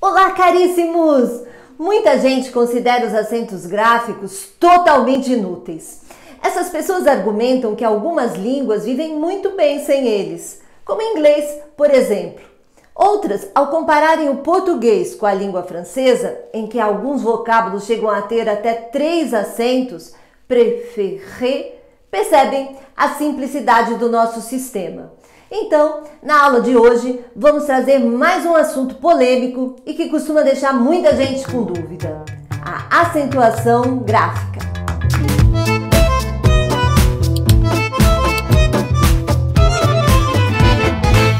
Olá, caríssimos! Muita gente considera os acentos gráficos totalmente inúteis. Essas pessoas argumentam que algumas línguas vivem muito bem sem eles, como o inglês, por exemplo. Outras, ao compararem o português com a língua francesa, em que alguns vocábulos chegam a ter até 3 acentos, préféré, percebem a simplicidade do nosso sistema. Então, na aula de hoje, vamos trazer mais um assunto polêmico e que costuma deixar muita gente com dúvida: a acentuação gráfica.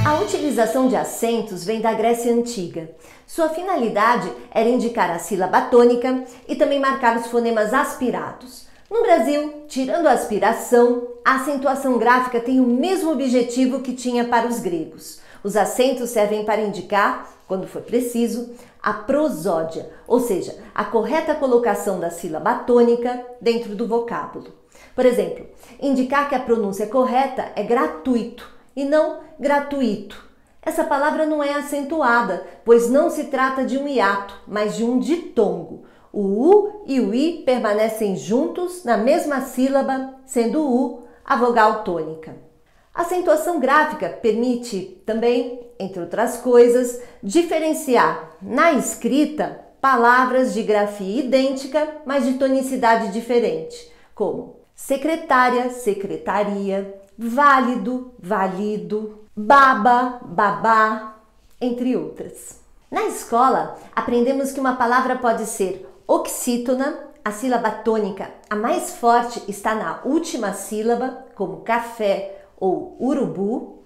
A utilização de acentos vem da Grécia Antiga. Sua finalidade era indicar a sílaba tônica e também marcar os fonemas aspirados. No Brasil, tirando a aspiração, a acentuação gráfica tem o mesmo objetivo que tinha para os gregos. Os acentos servem para indicar, quando for preciso, a prosódia, ou seja, a correta colocação da sílaba tônica dentro do vocábulo. Por exemplo, indicar que a pronúncia correta é gratuito e não gratuito. Essa palavra não é acentuada, pois não se trata de um hiato, mas de um ditongo. O U e o I permanecem juntos na mesma sílaba, sendo o U a vogal tônica. A acentuação gráfica permite também, entre outras coisas, diferenciar na escrita palavras de grafia idêntica, mas de tonicidade diferente, como secretária, secretaria, válido, valido, baba, babá, entre outras. Na escola, aprendemos que uma palavra pode ser oxítona, a sílaba tônica, a mais forte, está na última sílaba, como café ou urubu.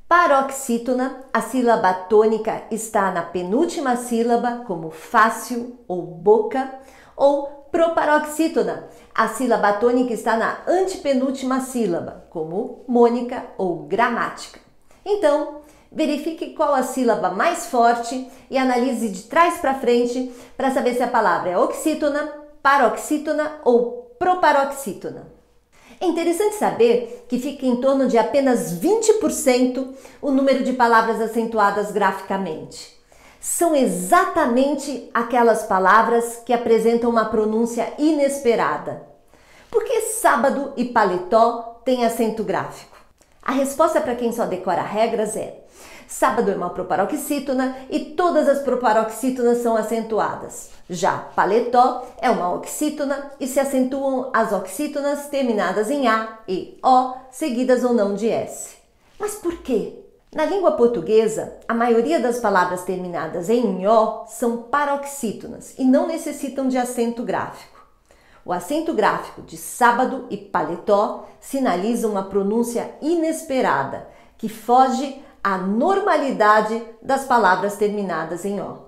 Paroxítona, a sílaba tônica está na penúltima sílaba, como fácil ou boca. Ou proparoxítona, a sílaba tônica está na antepenúltima sílaba, como mônica ou gramática. Então, verifique qual a sílaba mais forte e analise de trás para frente para saber se a palavra é oxítona, paroxítona ou proparoxítona. É interessante saber que fica em torno de apenas 20% o número de palavras acentuadas graficamente. São exatamente aquelas palavras que apresentam uma pronúncia inesperada. Por que sábado e paletó têm acento gráfico? A resposta para quem só decora regras é: sábado é uma proparoxítona e todas as proparoxítonas são acentuadas. Já paletó é uma oxítona e se acentuam as oxítonas terminadas em A e O, seguidas ou não de S. Mas por quê? Na língua portuguesa, a maioria das palavras terminadas em O são paroxítonas e não necessitam de acento gráfico. O acento gráfico de sábado e paletó sinaliza uma pronúncia inesperada, que foge à normalidade das palavras terminadas em O.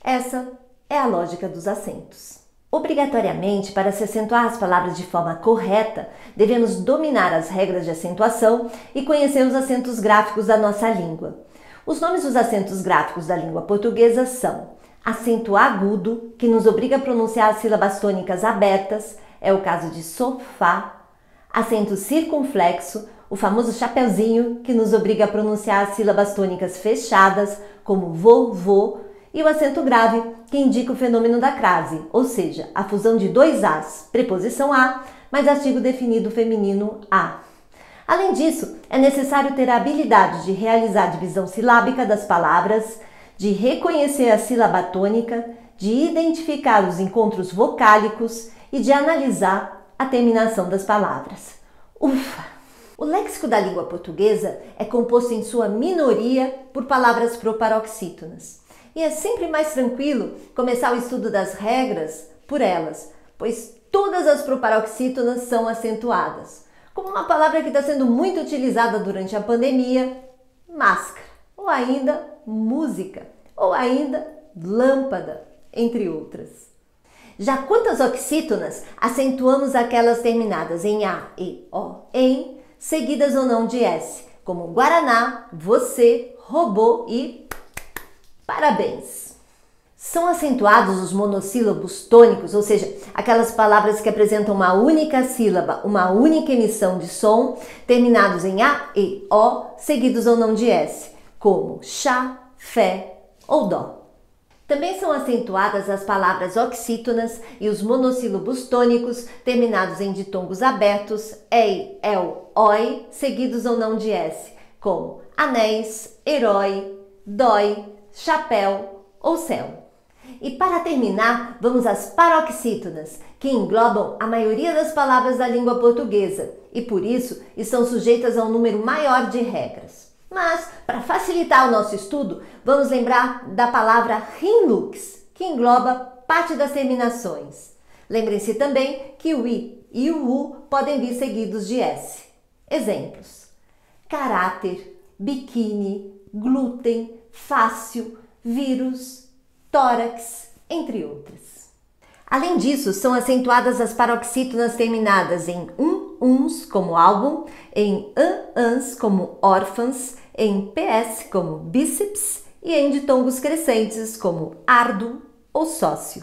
Essa é a lógica dos acentos. Obrigatoriamente, para se acentuar as palavras de forma correta, devemos dominar as regras de acentuação e conhecer os acentos gráficos da nossa língua. Os nomes dos acentos gráficos da língua portuguesa são acento agudo, que nos obriga a pronunciar as sílabas tônicas abertas, é o caso de sofá. Acento circunflexo, o famoso chapeuzinho, que nos obriga a pronunciar as sílabas tônicas fechadas, como vovô. E o acento grave, que indica o fenômeno da crase, ou seja, a fusão de 2 As, preposição a, mais artigo definido feminino a. Além disso, é necessário ter a habilidade de realizar a divisão silábica das palavras, de reconhecer a sílaba tônica, de identificar os encontros vocálicos e de analisar a terminação das palavras. Ufa! O léxico da língua portuguesa é composto em sua minoria por palavras proparoxítonas. E é sempre mais tranquilo começar o estudo das regras por elas, pois todas as proparoxítonas são acentuadas. Como uma palavra que está sendo muito utilizada durante a pandemia, máscara, ou ainda música, ou ainda lâmpada, entre outras. Já quanto às oxítonas, acentuamos aquelas terminadas em A e O, em, seguidas ou não de S, como guaraná, você, robô e parabéns. São acentuados os monossílabos tônicos, ou seja, aquelas palavras que apresentam uma única sílaba, uma única emissão de som, terminados em A e O, seguidos ou não de S, como chá, fé ou dó. Também são acentuadas as palavras oxítonas e os monossílabos tônicos terminados em ditongos abertos, ei, el, oi, seguidos ou não de S, como anéis, herói, dói, chapéu ou céu. E para terminar, vamos às paroxítonas, que englobam a maioria das palavras da língua portuguesa e, por isso, estão sujeitas a um número maior de regras. Mas, para facilitar o nosso estudo, vamos lembrar da palavra rinlux, que engloba parte das terminações. Lembrem-se também que o i e o u podem vir seguidos de s. Exemplos: caráter, biquíni, glúten, fácil, vírus, tórax, entre outras. Além disso, são acentuadas as paroxítonas terminadas em uns como álbum, em ans como órfãs, em ps como bíceps e em ditongos crescentes como árduo ou sócio.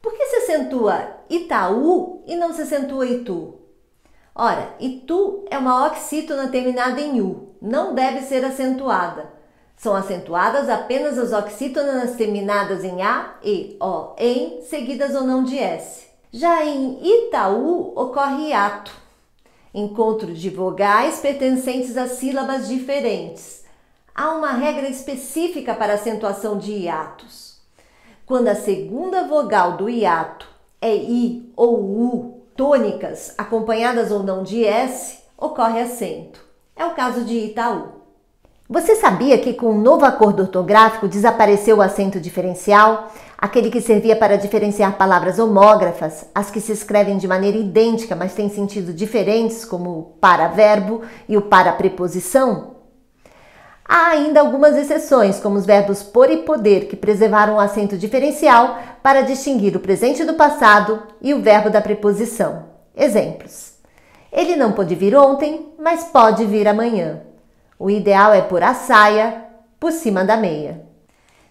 Por que se acentua Itaú e não se acentua Itu? Ora, Itu é uma oxítona terminada em U, não deve ser acentuada. São acentuadas apenas as oxítonas terminadas em A, E, O, em, seguidas ou não de S. Já em Itaú ocorre hiato, encontro de vogais pertencentes a sílabas diferentes. Há uma regra específica para a acentuação de hiatos. Quando a segunda vogal do hiato é I ou U, tônicas, acompanhadas ou não de S, ocorre acento. É o caso de Itaú. Você sabia que com o novo acordo ortográfico desapareceu o acento diferencial, aquele que servia para diferenciar palavras homógrafas, as que se escrevem de maneira idêntica, mas têm sentido diferentes, como o para-verbo e o para-preposição? Há ainda algumas exceções, como os verbos por e poder, que preservaram o acento diferencial para distinguir o presente do passado e o verbo da preposição. Exemplos: ele não pôde vir ontem, mas pode vir amanhã. O ideal é pôr a saia por cima da meia.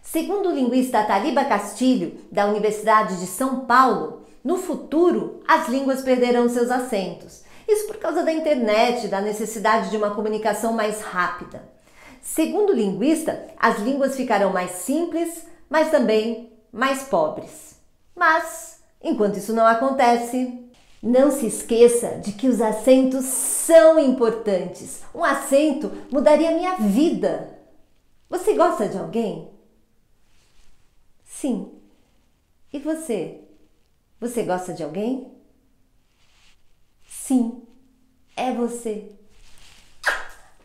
Segundo o linguista Taliba Castilho, da Universidade de São Paulo, no futuro as línguas perderão seus acentos. Isso por causa da internet e da necessidade de uma comunicação mais rápida. Segundo o linguista, as línguas ficarão mais simples, mas também mais pobres. Mas, enquanto isso não acontece, não se esqueça de que os acentos são importantes. Um acento mudaria a minha vida. Você gosta de alguém? Sim. E você? Você gosta de alguém? Sim, é você.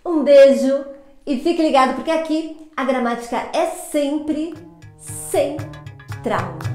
Um beijo e fique ligado porque aqui a gramática é sempre central.